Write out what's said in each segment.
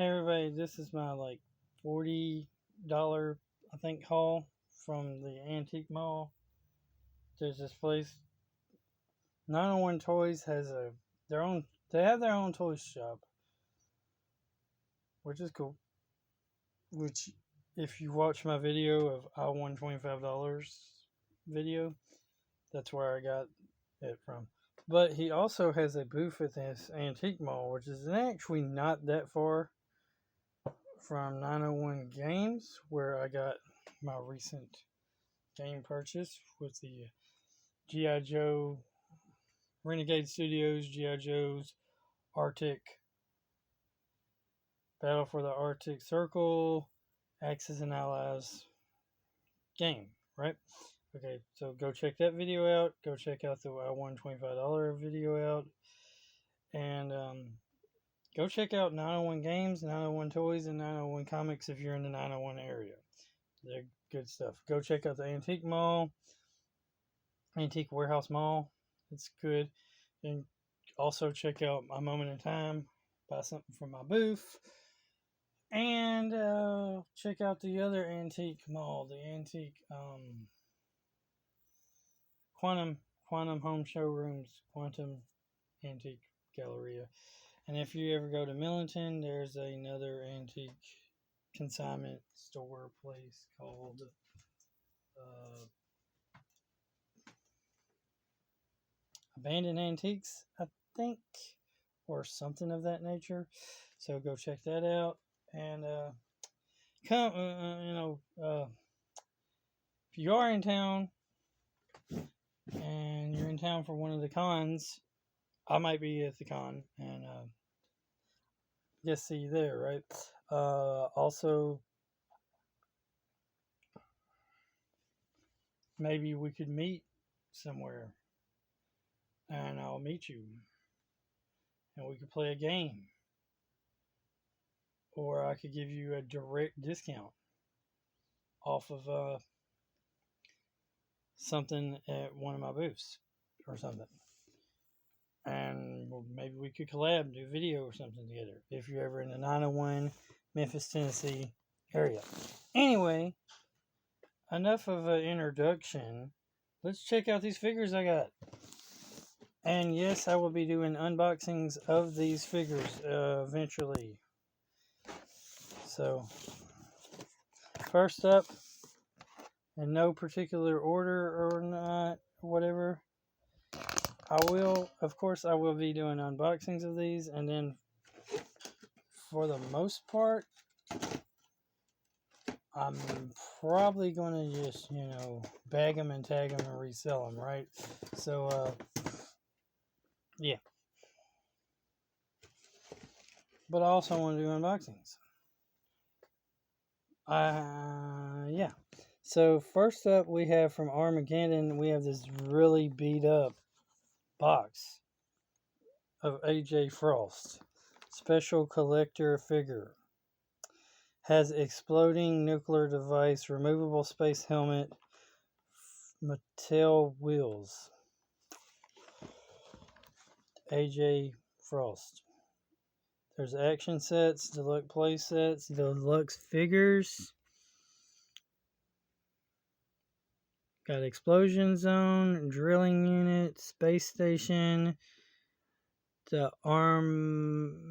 Hey everybody, this is my like $40 I think haul from the antique mall. There's this place 901 Toys has they have their own toy shop, which is cool. Which if you watch my video of I won $25 video, that's where I got it from. But he also has a booth at this antique mall, which is actually not that far from 901 Games, where I got my recent game purchase with the G.I. Joe Renegade Studios, G.I. Joe's Arctic Battle for the Arctic Circle, Axis and Allies game, right? Okay, so go check that video out. Go check out the I won $25 video out. And go check out 901 Games, 901 Toys, and 901 Comics if you're in the 901 area. They're good stuff. Go check out the Antique Mall, Antique Warehouse Mall. It's good. And also check out My Moment in Time. Buy something from my booth. And check out the other antique mall, the antique Quantum Home Showrooms, Quantum Antique Galleria. And if you ever go to Millington, there's another antique consignment store place called Abandoned Antiques, I think, or something of that nature. So go check that out. And come, if you are in town and you're in town for one of the cons, I might be at the con and see you there, right? Also, maybe we could meet somewhere and I'll meet you and we could play a game, or I could give you a direct discount off of something at one of my booths or something. And maybe we could collab, do video or something together if you're ever in the 901 Memphis, Tennessee area. Anyway, enough of an introduction. Let's check out these figures I got. And yes, I will be doing unboxings of these figures eventually. So, first up, in no particular order or not, whatever, I will be doing unboxings of these, and then for the most part, I'm probably going to just, bag them and tag them and resell them, right? So, yeah. But I also want to do unboxings. Yeah. So, first up, we have from Armageddon, we have this really beat up box of AJ Frost. Special collector figure. Has exploding nuclear device, removable space helmet, Mattel wheels. AJ Frost. There's action sets, deluxe play sets, deluxe figures. Got explosion zone, drilling unit, space station, the armadillo,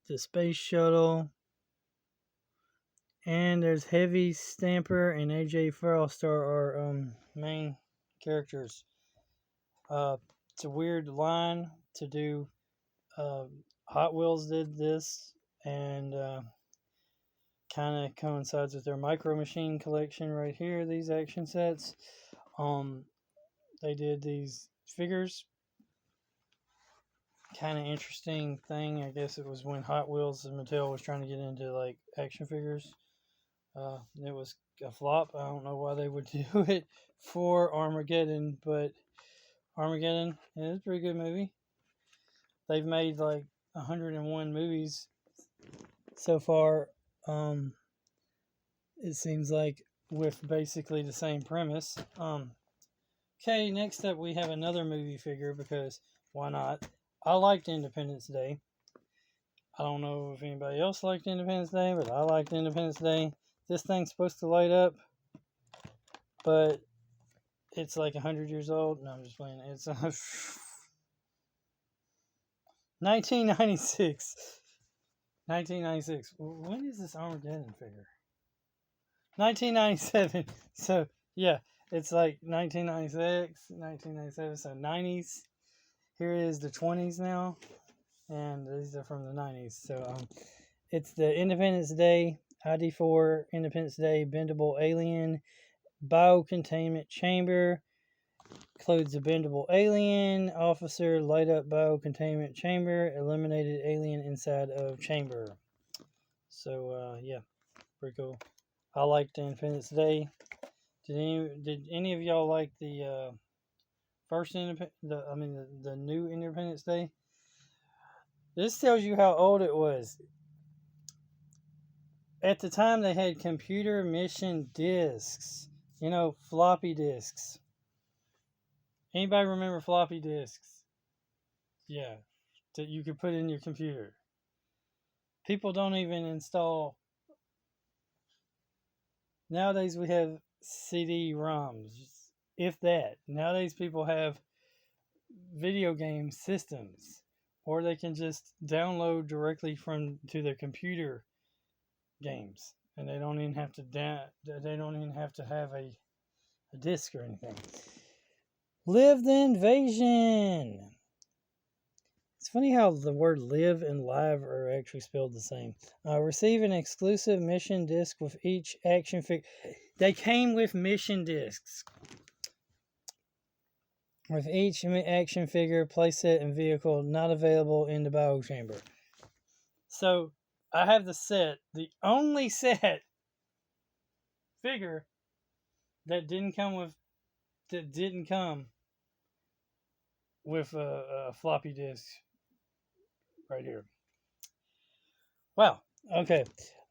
the space shuttle. And there's Heavy Stamper and AJ Frost are our main characters. It's a weird line to do. Hot Wheels did this, and kind of coincides with their Micro Machine collection right here. These action sets. They did these figures. Kind of interesting thing. I guess it was when Hot Wheels and Mattel was trying to get into like action figures. It was a flop. I don't know why they would do it for Armageddon, but Armageddon is a pretty good movie. They've made like 101 movies so far. It seems like with basically the same premise. Okay, next up we have another movie figure because why not? I liked Independence Day. I don't know if anybody else liked Independence Day, but I liked Independence Day. This thing's supposed to light up, but it's like 100 years old. No, I'm just playing. It's 1996. 1996. When is this Armageddon figure? 1997. So, yeah, it's like 1996, 1997. So, 90s. Here is the 20s now. And these are from the 90s. So, it's the Independence Day, ID4 Independence Day bendable alien biocontainment chamber. Includes a bendable alien officer, light up biocontainment chamber, eliminated alien inside of chamber. So, yeah, pretty cool. I liked Independence Day. Did any of y'all like the first the new Independence Day? This tells you how old it was. At the time, they had computer mission disks. Floppy disks. Anybody remember floppy disks? Yeah, that you could put in your computer. People don't even install. Nowadays, we have CD-ROMs, if that. Nowadays, people have video game systems, or they can just download directly to their computer games, and they don't even have to have a disc or anything. Live the invasion. It's funny how the word live and live are actually spelled the same. Receive an exclusive mission disc with each action figure. They came with mission discs. With each action figure, playset, and vehicle not available in the bio chamber. So, I have the set. The only set figure that didn't come with a floppy disk right here. Wow. Okay.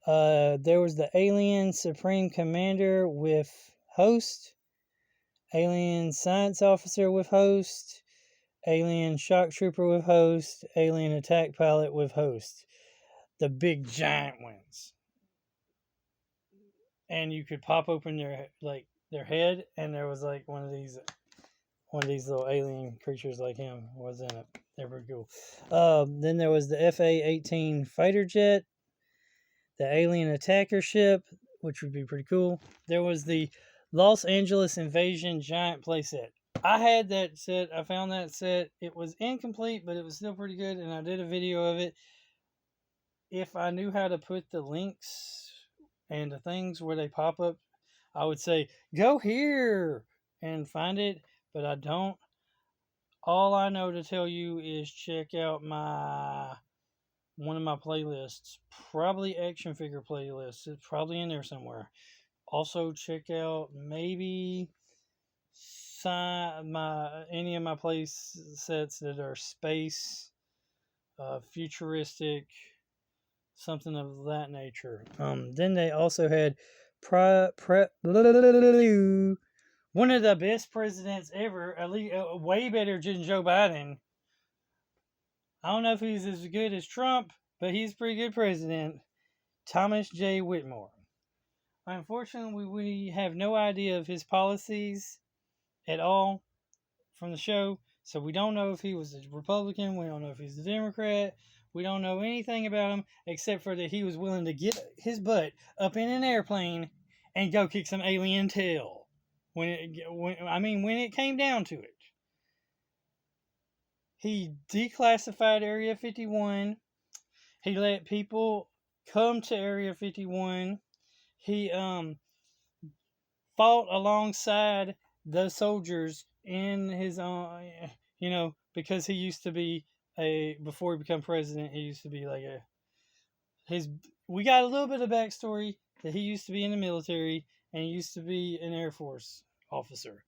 There was the Alien Supreme Commander with host, Alien Science Officer with host, Alien Shock Trooper with host, Alien Attack Pilot with host. The big giant ones. And you could pop open their head, and there was like one of these little alien creatures like him was in it. They were cool. Then there was the FA-18 fighter jet, the alien attacker ship, which would be pretty cool. There was the Los Angeles Invasion giant playset. I had that set. I found that set. It was incomplete, but it was still pretty good, and I did a video of it. If I knew how to put the links and the things where they pop up, I would say, go here and find it, but I don't. All I know to tell you is check out one of my playlists, probably action figure playlists. It's probably in there somewhere. Also, check out maybe any of my play sets that are space, futuristic, something of that nature. Then they also had one of the best presidents ever, at least way better than Joe Biden. I don't know if he's as good as Trump, but he's a pretty good president. Thomas J. Whitmore. Unfortunately, we have no idea of his policies at all from the show, so we don't know if he was a Republican. We don't know if he's a Democrat. We don't know anything about him except for that he was willing to get his butt up in an airplane and go kick some alien tail. When it came down to it. He declassified Area 51. He let people come to Area 51. He fought alongside the soldiers in his own, because he used to be before he became president, he used to be like we got a little bit of backstory that he used to be in the military and he used to be an Air Force officer.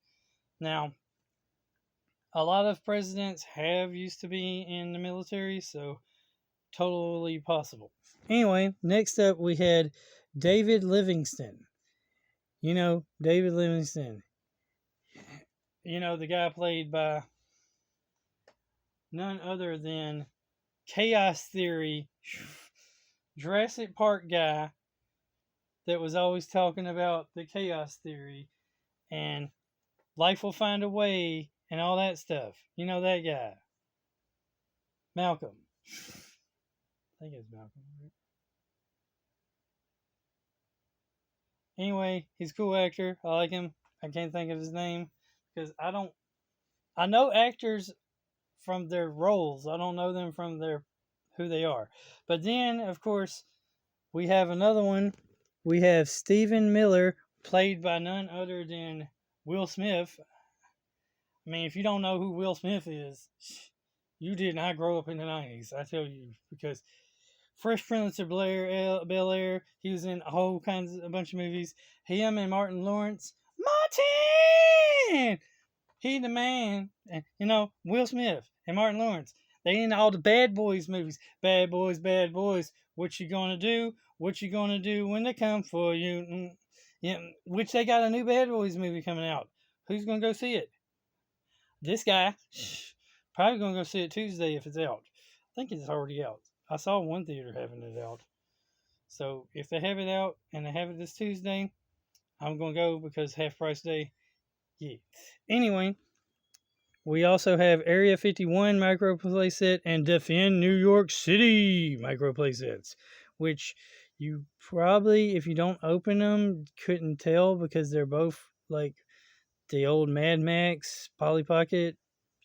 Now, a lot of presidents have used to be in the military, so totally possible. Anyway, next up we had David Livingston. David Livingston. The guy played by none other than Chaos Theory, Jurassic Park guy that was always talking about the Chaos Theory and life will find a way and all that stuff. You know that guy, Malcolm. I think it's Malcolm. Right? Anyway, he's a cool actor. I like him. I can't think of his name because I don't. I know actors from their roles. I don't know them from their who they are. But then, of course, we have another one. We have Stephen Miller, played by none other than Will Smith. I mean, if you don't know who Will Smith is, you did not grow up in the 90s, I tell you, because Fresh Prince of Bel Air, he was in a bunch of movies. Him and Martin Lawrence. Martin! He the man. And, Will Smith and Martin Lawrence. They in all the Bad Boys movies. Bad Boys, Bad Boys. What you gonna do? What you gonna do when they come for you? Yeah, which they got a new Bad Boys movie coming out. Who's gonna go see it? This guy. Probably gonna go see it Tuesday if it's out. I think it's already out. I saw one theater having it out. So if they have it out and they have it this Tuesday, I'm gonna go because half price day. Yeah. Anyway, we also have Area 51 micro playset and Defend New York City micro playsets, which you probably, if you don't open them, couldn't tell because they're both like the old Mad Max, Polly Pocket,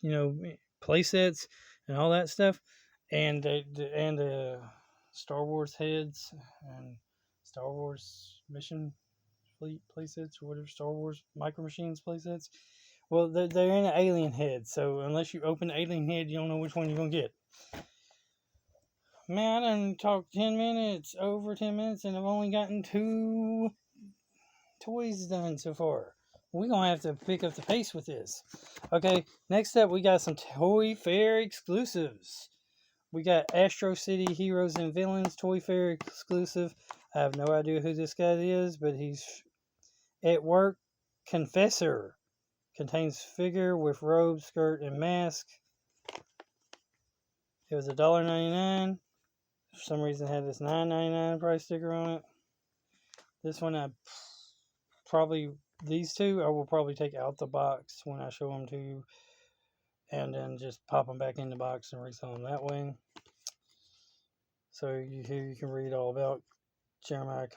playsets and all that stuff, and the Star Wars heads and Star Wars Mission Fleet playsets or whatever, Star Wars Micro Machines playsets. Well, they're in an alien head, so unless you open the alien head, you don't know which one you're going to get. Man, I done talked 10 minutes, over 10 minutes, and I've only gotten 2 toys done so far. We're going to have to pick up the pace with this. Okay, next up, we got some Toy Fair exclusives. We got Astro City Heroes and Villains Toy Fair exclusive. I have no idea who this guy is, but he's at work. Confessor. Contains figure with robe, skirt, and mask. It was $1.99. For some reason, it had this $9.99 price sticker on it. This one, these two, I will probably take out the box when I show them to you, and then just pop them back in the box and resell them that way. So here you can read all about Jeremiah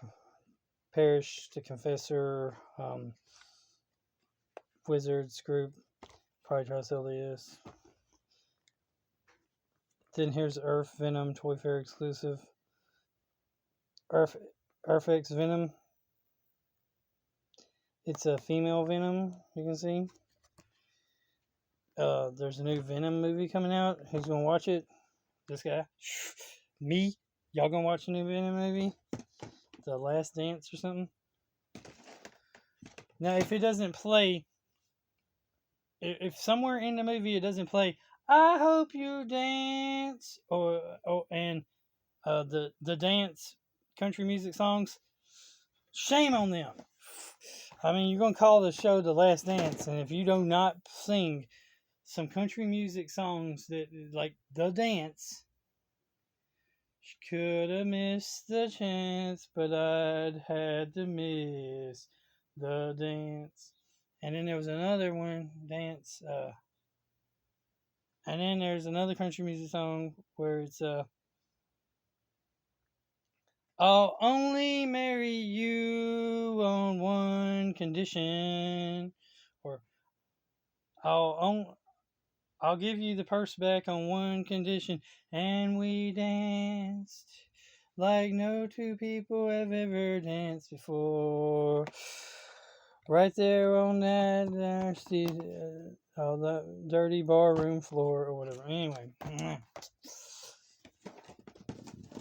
Parrish, the Confessor, Wizards group. Probably try to sell this. Then here's Earth Venom Toy Fair exclusive. Earth-X Venom. It's a female Venom, you can see. There's a new Venom movie coming out. Who's gonna watch it? This guy. Me. Y'all gonna watch a new Venom movie? The Last Dance or something? Now, if it doesn't play, if somewhere in the movie it doesn't play, I hope you dance, and the dance country music songs, shame on them. I mean, you're gonna call the show The Last Dance, and if you do not sing some country music songs that like the dance, she could have missed the chance, but I'd had to miss the dance. And then there was another one, dance, and then there's another country music song where it's I'll only marry you on one condition, or I'll give you the purse back on one condition. And we danced like no two people have ever danced before. Right there on that nasty, that dirty barroom floor or whatever. Anyway,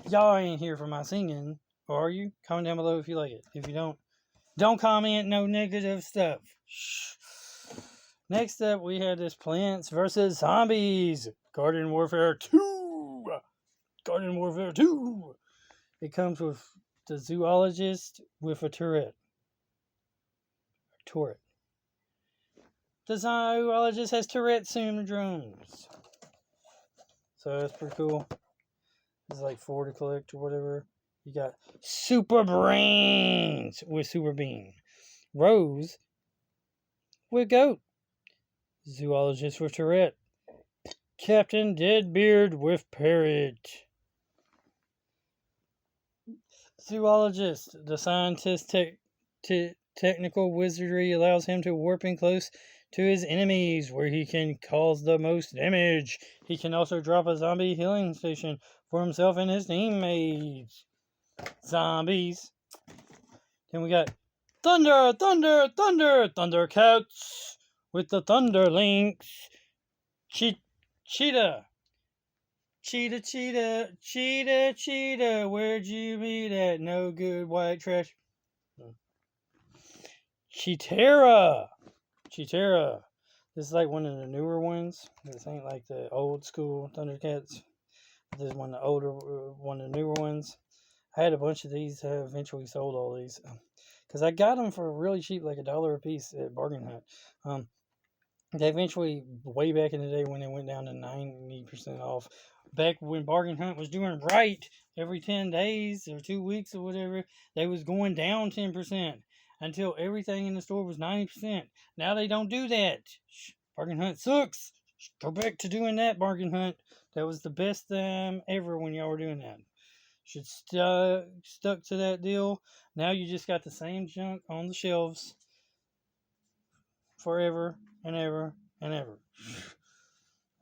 y'all ain't here for my singing, or are you? Comment down below if you like it. If you don't comment no negative stuff. Shh. Next up, we had this Plants vs. Zombies. Garden Warfare 2. Garden Warfare 2. It comes with the zoologist with a turret. The zoologist has Tourette syndromes. So that's pretty cool. There's like 4 to collect or whatever. You got Super Brains with Super Bean. Rose with Goat. Zoologist with Tourette. Captain Deadbeard with Parrot. Zoologist, the scientist technical wizardry allows him to warp in close to his enemies where he can cause the most damage. He can also drop a zombie healing station for himself and his teammates. Zombies. Then we got Thunder, Thunder, Thunder, Thundercats with the Thunderlinks. Cheetah. Cheetah, cheetah, cheetah, cheetah, where'd you meet at? No good white trash. Cheetara. Cheetara. This is like one of the newer ones. This ain't like the old school Thundercats. This is one of the older, one of the newer ones. I had a bunch of these. I eventually sold all these because I got them for really cheap, like $1 a piece at Bargain Hunt. They eventually, way back in the day when it went down to 90% off, back when Bargain Hunt was doing right, every 10 days or 2 weeks or whatever, they was going down 10% until everything in the store was 90%. Now they don't do that. Bargain Hunt sucks. Go back to doing that, Bargain Hunt. That was the best time ever when y'all were doing that. Should stuck to that deal. Now you just got the same junk on the shelves forever and ever and ever.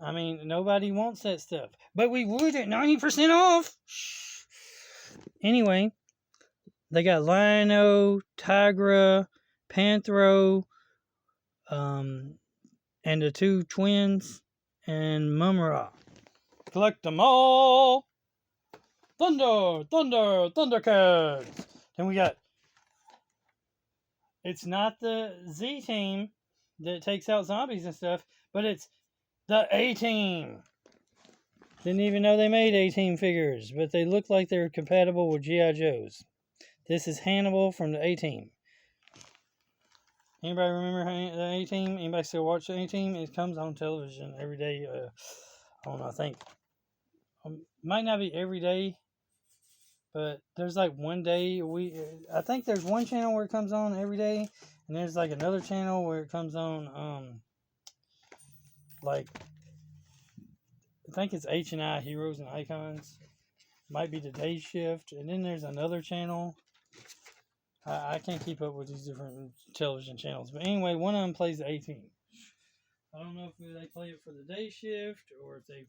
I mean, nobody wants that stuff, but we would at 90% off. Anyway, they got Lino, Tigra, Panthro, and the 2 twins, and Mumra. Collect them all. Thunder, Thunder, Thundercats. Then we got, it's not the Z team that takes out zombies and stuff, but it's the A-Team. Didn't even know they made A-Team figures, but they look like they're compatible with G.I. Joes. This is Hannibal from the A-Team. Anybody remember the A-Team? Anybody still watch the A-Team? It comes on television every day. I don't know, I think. Might not be every day, but there's like one day a week. I think there's one channel where it comes on every day, and there's like another channel where it comes on, like, I think it's H&I, Heroes and Icons. Might be the day shift. And then there's another channel. I can't keep up with these different television channels. But anyway, one of them plays the A-Team. I don't know if they play it for the day shift or if they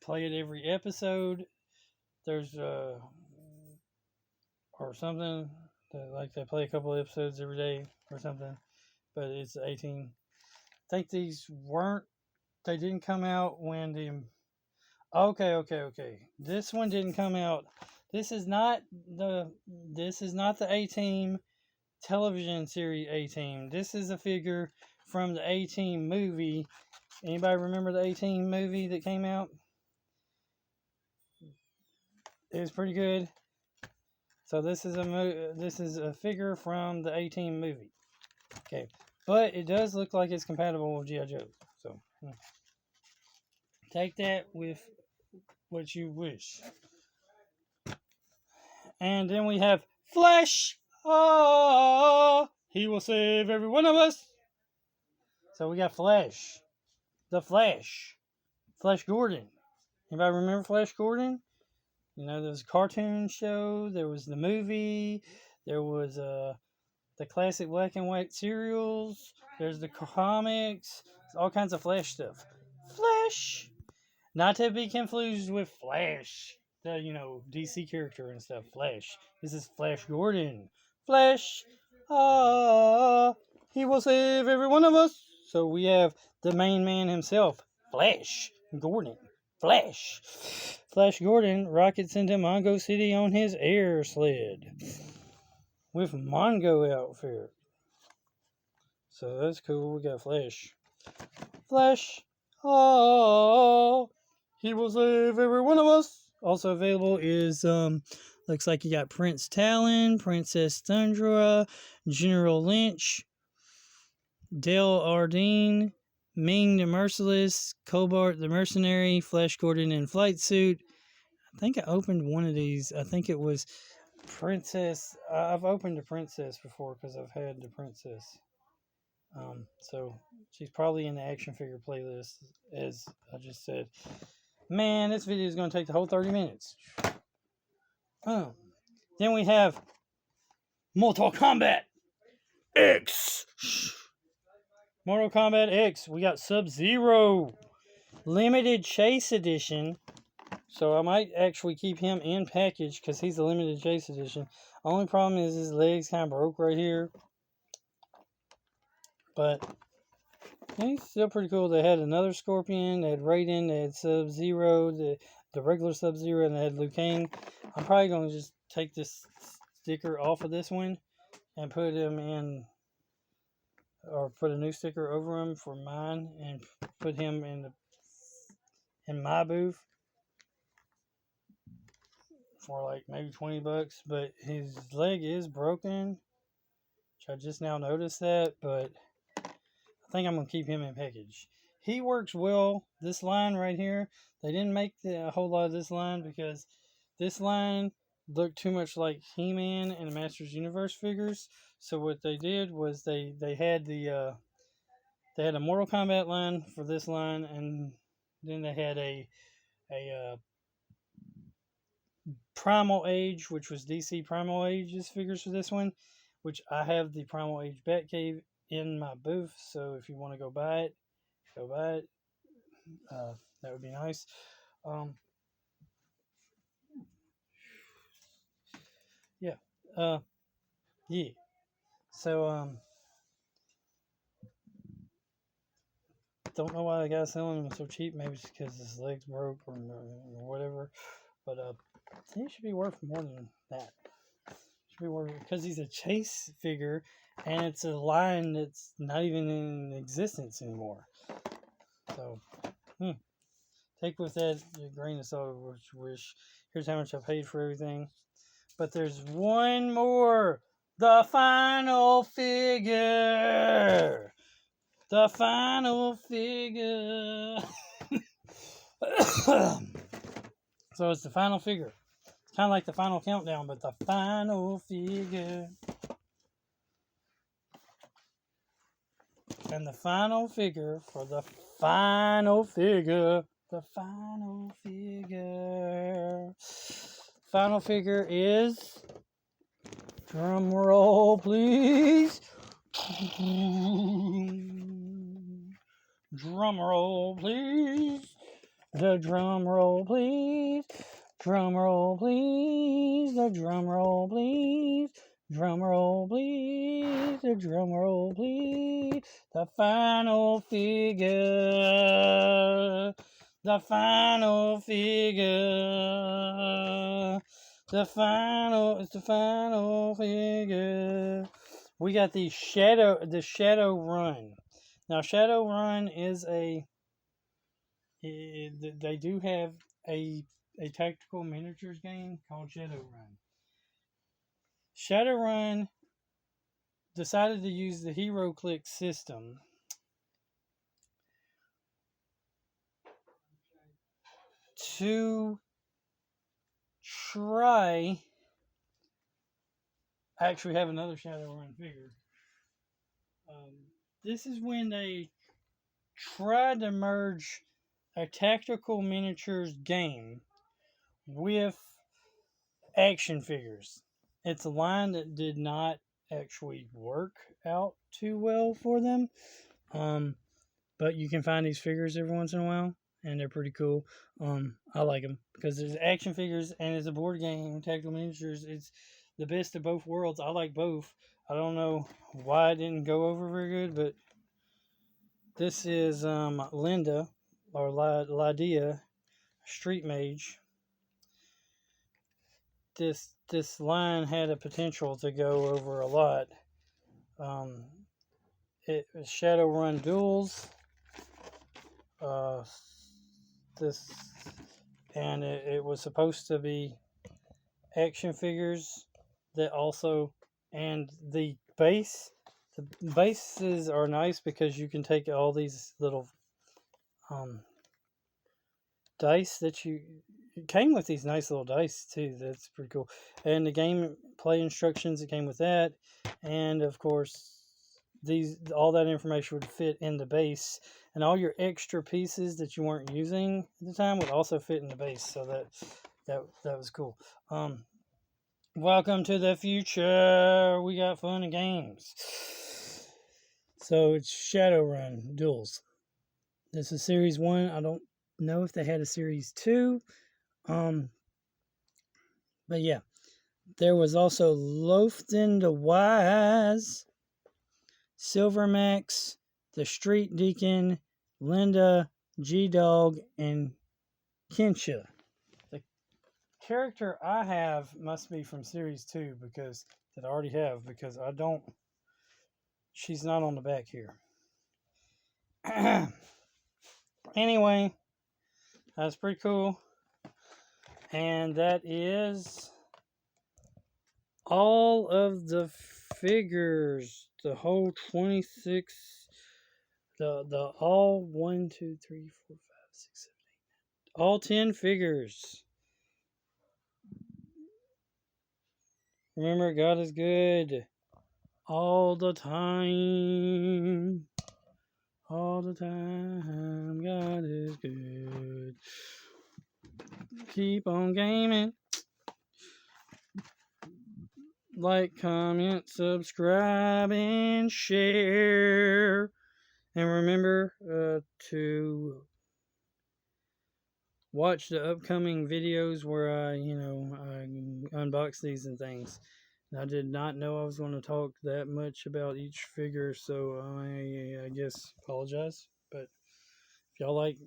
play it every episode. There's, or something. Like they play a couple of episodes every day or something. But it's the A-Team. I think these they didn't come out when the... Okay. This one didn't come out. This is not the A-Team television series A-Team. This is a figure from the A-Team movie. Anybody remember the A-Team movie that came out? It was pretty good. So this is a figure from the A-Team movie. Okay, but it does look like it's compatible with G.I. Joe. So take that with what you wish. And then we have Flash. Oh, he will save every one of us. So we got Flash. The Flash. Flash Gordon. Anybody remember Flash Gordon? You know, there was a cartoon show. There was the movie. There was the classic black and white serials. There's the comics. All kinds of Flash stuff. Flash. Not to be confused with Flash. The, DC character and stuff. Flash. This is Flash Gordon. Flash. He will save every one of us. So we have the main man himself. Flash Gordon. Flash Gordon rockets into Mongo City on his air sled. With Mongo outfit. So that's cool. We got Flash. He will save every one of us. Also available is, looks like you got Prince Talon, Princess Thundra, General Lynch, Dale Ardeen, Ming the Merciless, Cobart the Mercenary, Flash Gordon in flight suit. I think I opened one of these. I think it was Princess. I've opened a Princess before because I've had the Princess. So she's probably in the action figure playlist, as I just said. Man, this video is going to take the whole 30 minutes. Then we have Mortal Kombat X. Mortal Kombat X. We got Sub-Zero. Limited Chase Edition. So I might actually keep him in package because he's a limited Chase Edition. Only problem is his legs kind of broke right here. But he's still pretty cool. They had another Scorpion, they had Raiden, they had Sub-Zero, the regular Sub-Zero, and they had Liu Kang. I'm probably going to just take this sticker off of this one and put him in, or put a new sticker over him for mine and put him in my booth for like maybe $20. But his leg is broken, which I just now noticed that, but I think I'm going to keep him in package. He works well. This line right here, they didn't make a whole lot of this line because this line looked too much like He-Man and the Masters Universe figures. So what they did was they had they had a Mortal Kombat line for this line, and then they had a Primal Age, which was DC Primal Age's figures for this one, which I have the Primal Age Batcave in my booth. So if you want to go buy it, go buy it. That would be nice. Yeah. Yeah. So don't know why the guy's selling them so cheap. Maybe it's because his legs broke or whatever. But he should be worth more than that. Should be worth, because he's a Chase figure, and it's a line that's not even in existence anymore. So, take with that a grain of salt, which you wish. Here's how much I paid for everything. But there's one more. The final figure. The final figure. So it's the final figure. It's kind of like the final countdown, but the final figure. And the final figure for the final figure. The final figure. Final figure is, drum roll please. Drum roll please. The drum roll please. Drum roll please. The drum roll please. Drum roll please. The drum roll please. The final figure. The final figure. It's the final figure. We got the Shadow Run. Now, Shadow Run is they do have a tactical miniatures game called Shadow Run. Shadow Run decided to use the Hero Click system to try. I actually have another Shadow Run figure. This is when they tried to merge a tactical miniatures game with action figures. It's a line that did not actually work out too well for them. But you can find these figures every once in a while, and they're pretty cool. I like them because there's action figures and it's a board game, tactical miniatures. It's the best of both worlds. I like both. I don't know why it didn't go over very good, but this is Linda, or Lydia, Street Mage. This line had a potential to go over a lot. It was Shadowrun Duels. It was supposed to be action figures that also, and the bases are nice because you can take all these little dice that it came with these nice little dice too. That's pretty cool. And the game play instructions that came with that, and of course all that information would fit in the base, and all your extra pieces that you weren't using at the time would also fit in the base. So that was cool. Welcome to the future. We got fun and games. So it's Shadowrun Duels. This is series 1. I don't know if they had a series 2. But yeah, there was also Loafton the Wise, Silvermax, the Street Deacon, Linda, G-Dog, and Kensha. The character I have must be from series 2 because that I already have, because I don't. She's not on the back here. Anyway, that's pretty cool. And that is all of the figures, the whole 26, the all 1, 2, 3, 4, 5, 6, 7, 8, all 10 figures. Remember, God is good all the time. All the time, God is good. Keep on gaming. Like, comment, subscribe, and share. And remember to watch the upcoming videos where I unbox these and things. I did not know I was going to talk that much about each figure, so I guess apologize. But if y'all like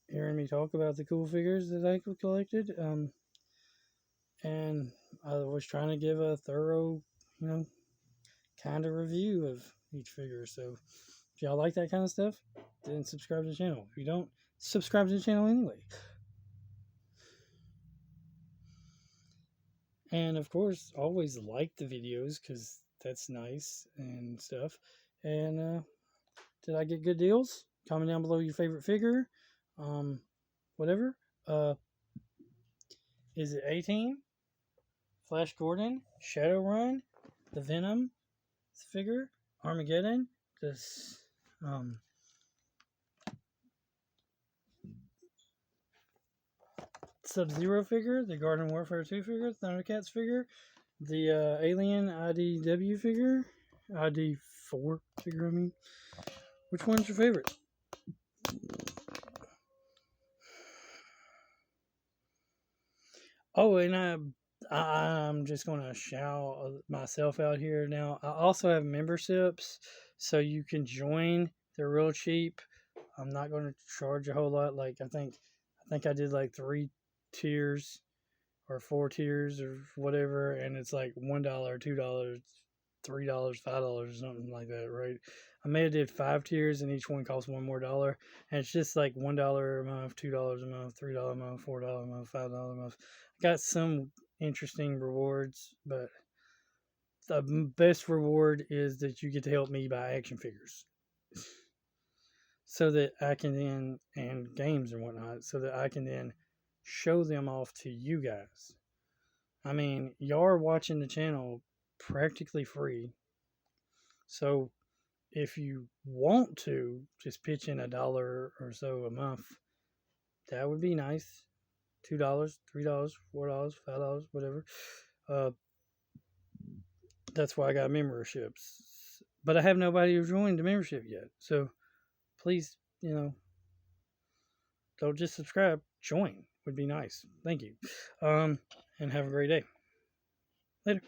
hearing me talk about the cool figures that I collected, and I was trying to give a thorough, kind of review of each figure. So if y'all like that kind of stuff, then subscribe to the channel. If you don't, subscribe to the channel anyway. And of course, always like the videos because that's nice and stuff. And did I get good deals? Comment down below your favorite figure. Whatever. Is it 18? Flash Gordon, Shadowrun, the Venom figure, Armageddon, this Sub-Zero figure, the Garden Warfare 2 figure, Thundercats figure, the Alien IDW figure, ID4 figure, I mean. Which one's your favorite? Oh, and I'm just going to shout myself out here now. I also have memberships, so you can join. They're real cheap. I'm not going to charge a whole lot. Like I think I did like 3 tiers or 4 tiers or whatever, and it's like $1, $2, $3, $5 or something like that, right? I may have did 5 tiers, and each one costs $1 more, and it's just like $1 a month, $2 a month, $3 a month, $4 a month, $5 a month. I got some interesting rewards, but the best reward is that you get to help me buy action figures, so that I can then, and games and whatnot, so that I can then show them off to you guys. I mean, y'all are watching the channel practically free. So if you want to just pitch in $1 or so a month, that would be nice. $2, $3, $4, $5, whatever. That's why I got memberships. But I have nobody who's joined the membership yet. So please, don't just subscribe. Join would be nice. Thank you. And have a great day. Later.